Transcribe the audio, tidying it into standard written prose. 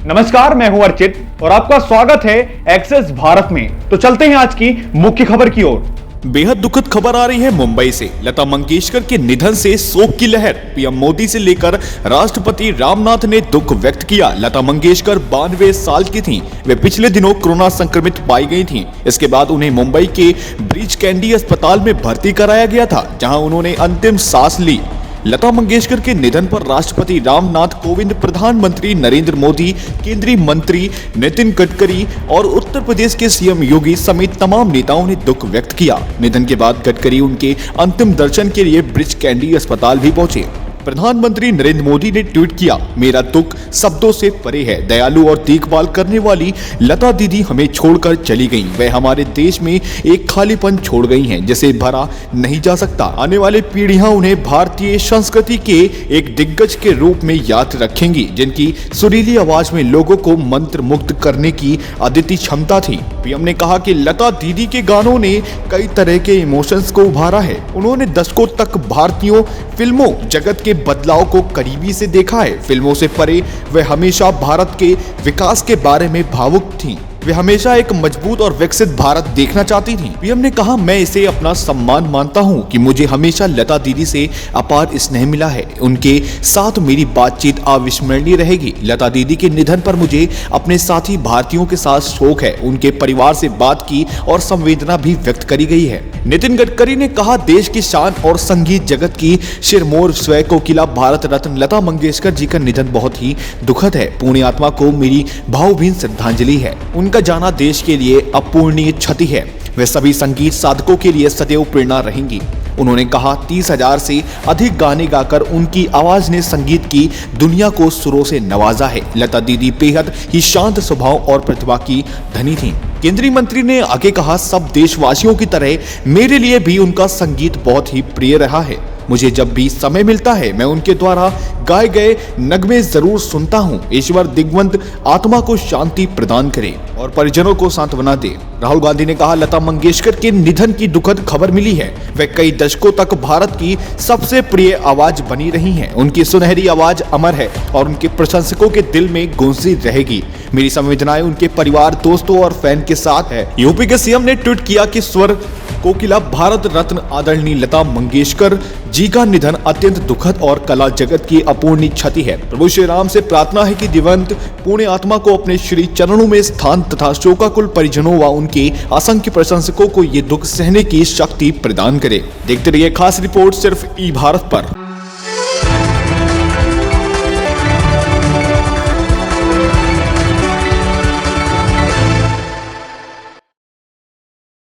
नमस्कार, मैं हूं अर्चित और आपका स्वागत है एक्सेस भारत में। तो चलते हैं आज की मुख्य खबर की ओर। बेहद दुखद खबर आ रही है मुंबई से। लता मंगेशकर के निधन से शोक की लहर। पीएम मोदी से लेकर राष्ट्रपति रामनाथ ने दुख व्यक्त किया। लता मंगेशकर 92 साल की थीं। वे पिछले दिनों कोरोना संक्रमित पाई गई थीं। इसके बाद उन्हें मुंबई के ब्रीच कैंडी अस्पताल में भर्ती कराया गया था, जहां उन्होंने अंतिम सांस ली। लता मंगेशकर के निधन पर राष्ट्रपति रामनाथ कोविंद, प्रधानमंत्री नरेंद्र मोदी, केंद्रीय मंत्री नितिन गडकरी और उत्तर प्रदेश के सीएम योगी समेत तमाम नेताओं ने दुख व्यक्त किया। निधन के बाद गडकरी उनके अंतिम दर्शन के लिए ब्रीच कैंडी अस्पताल भी पहुंचे। प्रधानमंत्री नरेंद्र मोदी ने ट्वीट किया, मेरा दुख शब्दों से परे है। दयालु और देखभाल करने वाली लता दीदी हमें छोड़कर चली गईं। वह हमारे देश में एक खालीपन छोड़ गई हैं, जिसे भरा नहीं जा सकता। आने वाली पीढ़ियां उन्हें भारतीय संस्कृति के एक दिग्गज के रूप में याद रखेंगी, जिनकी सुरीली आवाज में लोगों को मंत्र मुग्ध करने की अद्वितीय क्षमता थी। पीएम ने कहा कि लता दीदी के गानों ने कई तरह के इमोशंस को उभारा है। उन्होंने दशकों तक भारतीय फिल्मों जगत के बदलाव को करीबी से देखा है। फिल्मों से परे वे हमेशा भारत के विकास के बारे में भावुक थीं। वे हमेशा एक मजबूत और विकसित भारत देखना चाहती थीं। पीएम ने कहा, मैं इसे अपना सम्मान मानता हूं कि मुझे हमेशा लता दीदी से अपार स्नेह मिला है। उनके साथ मेरी बातचीत अविस्मरणीय रहेगी। लता दीदी के निधन पर मुझे अपने साथी भारतीयों के साथ शोक है। उनके परिवार से बात की और संवेदना भी व्यक्त करी गई है। नितिन गडकरी ने कहा, देश की शान और संगीत जगत की सिरमौर स्वयं कोकिला भारत रत्न लता मंगेशकर जी का निधन बहुत ही दुखद है। पुण्य आत्मा को मेरी भावभीनी श्रद्धांजलि है। उनका जाना देश के लिए अपूरणीय क्षति है। वे सभी संगीत साधकों के लिए सदैव प्रेरणा रहेंगी। उन्होंने कहा, 30,000 से अधिक गाने गाकर उनकी आवाज ने संगीत की दुनिया को सुरों से नवाजा है। लता दीदी बेहद ही शांत स्वभाव और प्रतिभा की धनी थीं। केंद्रीय मंत्री ने आगे कहा, सब देशवासियों की तरह मेरे लिए भी उनका संगीत बहुत ही प्रिय रहा है। मुझे जब भी समय मिलता है मैं उनके द्वारा गाए गए नगमे जरूर सुनता हूँ। ईश्वर दिग्वंत आत्मा को शांति प्रदान करे और परिजनों को सांत्वना दे। राहुल गांधी ने कहा, लता मंगेशकर के निधन की दुखद खबर मिली है। वे कई दशकों तक भारत की सबसे प्रिय आवाज बनी रही हैं। उनकी सुनहरी आवाज अमर है और उनके प्रशंसकों के दिल में गूंजती रहेगी। मेरी संवेदनाएं उनके परिवार, दोस्तों और फैन के साथ है। यूपी के सीएम ने ट्वीट किया कि स्वर कोकिला भारत रत्न आदरणीय लता मंगेशकर जी का निधन अत्यंत दुखद और कला जगत की अपूर्णीय क्षति है। प्रभु श्री राम से प्रार्थना है कि दिवंगत पुण्य आत्मा को अपने श्री चरणों में स्थान तथा शोकाकुल परिजनों व उनके असंख्य प्रशंसकों को ये दुख सहने की शक्ति प्रदान करे। देखते रहिए खास रिपोर्ट सिर्फ ई भारत पर।